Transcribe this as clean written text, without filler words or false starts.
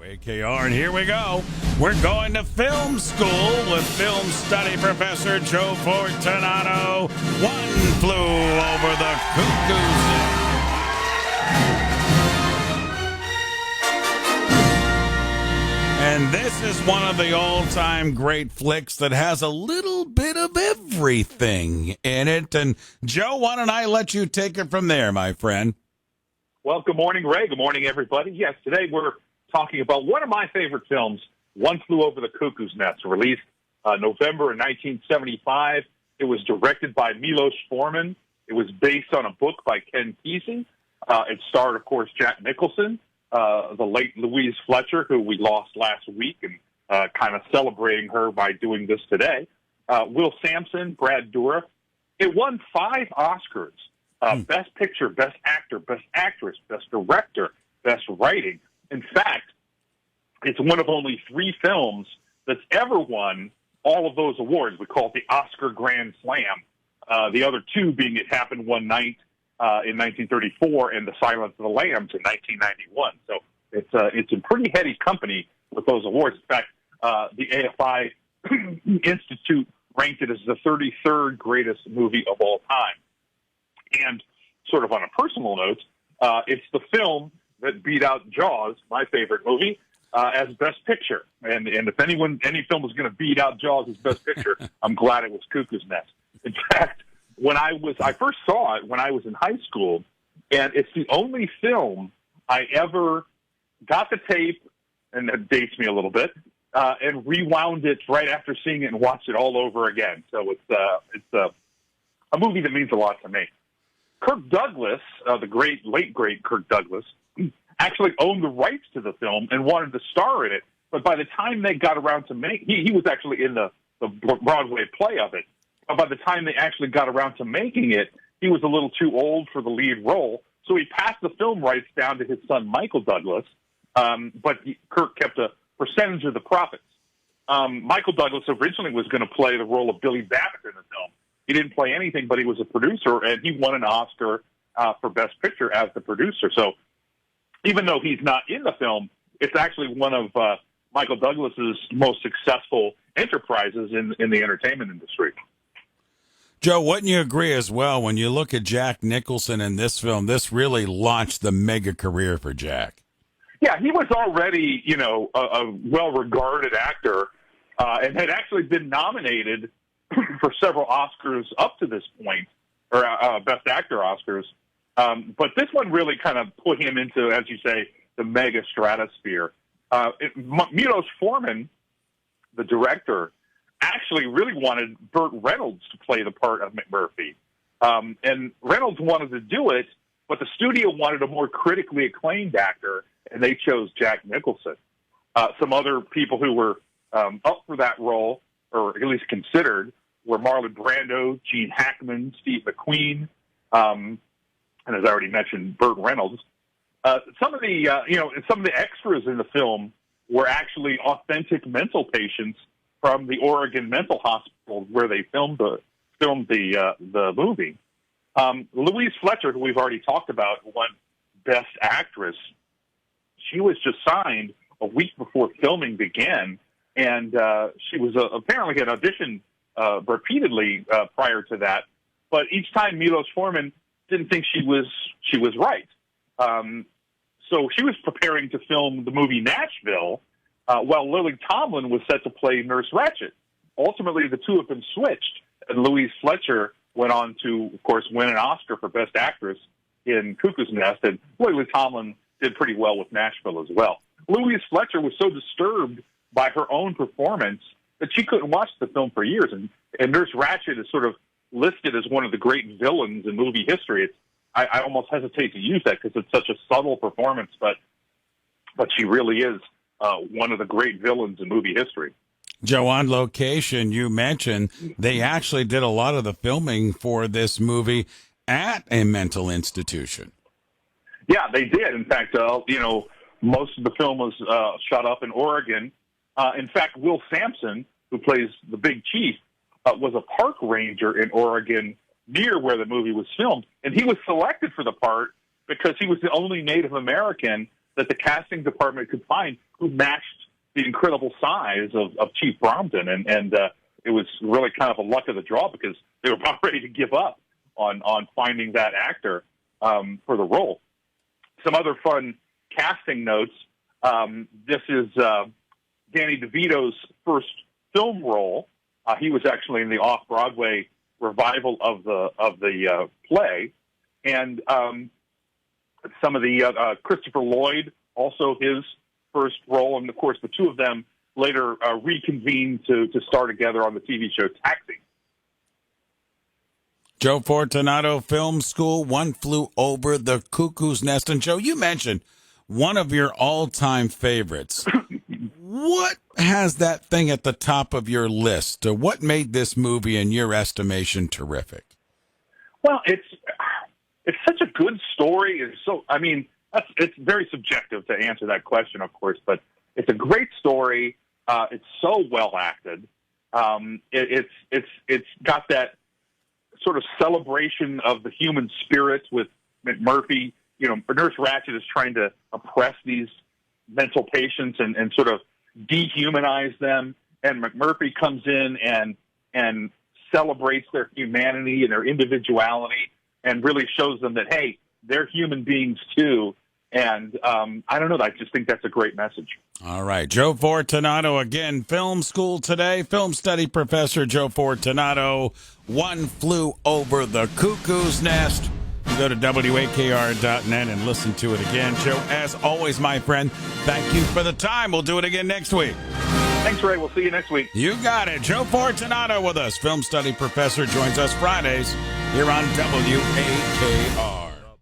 WAKR, and here we go. We're going to film school with film study professor Joe Fortunato. One flew over the Cuckoo's Nest. And this is one of the all-time great flicks that has a little bit of everything in it. And Joe, why don't I let you take it from there, my friend? Well, good morning, Ray. Good morning, everybody. Yes, today we're talking about one of my favorite films, One Flew Over the Cuckoo's Nest, released November of 1975. It was directed by Milos Forman. It was based on a book by Ken Kesey. It starred, of course, Jack Nicholson, the late Louise Fletcher, who we lost last week, and kind of celebrating her by doing this today. Will Sampson, Brad Dourif. It won 5 Oscars. Best Picture, Best Actor, Best Actress, Best Director, Best Writing. In fact, it's one of only 3 films that's ever won all of those awards. We call it the Oscar Grand Slam. The other 2 being It Happened One Night in 1934 and The Silence of the Lambs in 1991. So it's in pretty heady company with those awards. In fact, the AFI Institute ranked it as the 33rd greatest movie of all time. And sort of on a personal note, it's the film that beat out Jaws, my favorite movie, as Best Picture. And if any film was going to beat out Jaws as Best Picture, I'm glad it was Cuckoo's Nest. In fact, I first saw it when I was in high school, and it's the only film I ever got the tape, and it dates me a little bit, and rewound it right after seeing it and watched it all over again. So it's a movie that means a lot to me. Kirk Douglas, the late great Kirk Douglas, actually owned the rights to the film and wanted to star in it. But by the time they got around to he was actually in the Broadway play of it. But by the time they actually got around to making it, he was a little too old for the lead role. So he passed the film rights down to his son, Michael Douglas. But Kirk kept a percentage of the profits. Michael Douglas originally was going to play the role of Billy Babbitt in the film. He didn't play anything, but he was a producer, and he won an Oscar for Best Picture as the producer. So even though he's not in the film, it's actually one of Michael Douglas's most successful enterprises in the entertainment industry. Joe, wouldn't you agree as well, when you look at Jack Nicholson in this film, this really launched the mega career for Jack? Yeah, he was already, a well-regarded actor and had actually been nominated for several Oscars up to this point, or Best Actor Oscars. But this one really kind of put him into, as you say, the mega stratosphere. Milos Forman, the director, actually really wanted Burt Reynolds to play the part of McMurphy. And Reynolds wanted to do it, but the studio wanted a more critically acclaimed actor, and they chose Jack Nicholson. Some other people who were up for that role, or at least considered, were Marlon Brando, Gene Hackman, Steve McQueen, and as I already mentioned, Burt Reynolds. Some of the extras in the film were actually authentic mental patients from the Oregon Mental Hospital where they filmed the movie. Louise Fletcher, who we've already talked about, won Best Actress. She was just signed a week before filming began, and she was apparently had auditioned repeatedly prior to that. But each time Milos Forman didn't think she was right. So she was preparing to film the movie Nashville, while Lily Tomlin was set to play Nurse Ratched. Ultimately, the two of them switched, and Louise Fletcher went on to, of course, win an Oscar for Best Actress in Cuckoo's Nest, and Lily Tomlin did pretty well with Nashville as well. Louise Fletcher was so disturbed by her own performance that she couldn't watch the film for years, and Nurse Ratched is sort of listed as one of the great villains in movie history. I almost hesitate to use that because it's such a subtle performance, but she really is one of the great villains in movie history. Joe, on location, you mentioned they actually did a lot of the filming for this movie at a mental institution. Yeah, they did. In fact, most of the film was shot up in Oregon. In fact, Will Sampson, who plays the Big Chief, was a park ranger in Oregon near where the movie was filmed, and he was selected for the part because he was the only Native American that the casting department could find who matched the incredible size of Chief Brompton, and it was really kind of a luck of the draw because they were about ready to give up on finding that actor for the role. Some other fun casting notes. This is Danny DeVito's first film role. He was actually in the off-Broadway revival of the play, and some of the Christopher Lloyd, also his first role, and of course the two of them later reconvened to star together on the TV show Taxi. Joe Fortunato Film School, One Flew Over the Cuckoo's Nest. And Joe, you mentioned one of your all-time favorites. What has that thing at the top of your list? What made this movie, in your estimation, terrific? Well, it's such a good story. It's very subjective to answer that question, of course, but it's a great story. It's so well acted. It's got that sort of celebration of the human spirit with McMurphy. You know, Nurse Ratched is trying to oppress these mental patients and sort of dehumanize them, and McMurphy comes in and celebrates their humanity and their individuality and really shows them that, hey, they're human beings too. And I don't know, I just think that's a great message. All right, Joe Fortunato again, film school today, film study professor Joe Fortunato, One Flew Over the Cuckoo's Nest. You go to WAKR.net and listen to it again. Joe, as always, my friend, thank you for the time. We'll do it again next week. Thanks, Ray. We'll see you next week. You got it. Joe Fortunato with us, film study professor, joins us Fridays here on WAKR.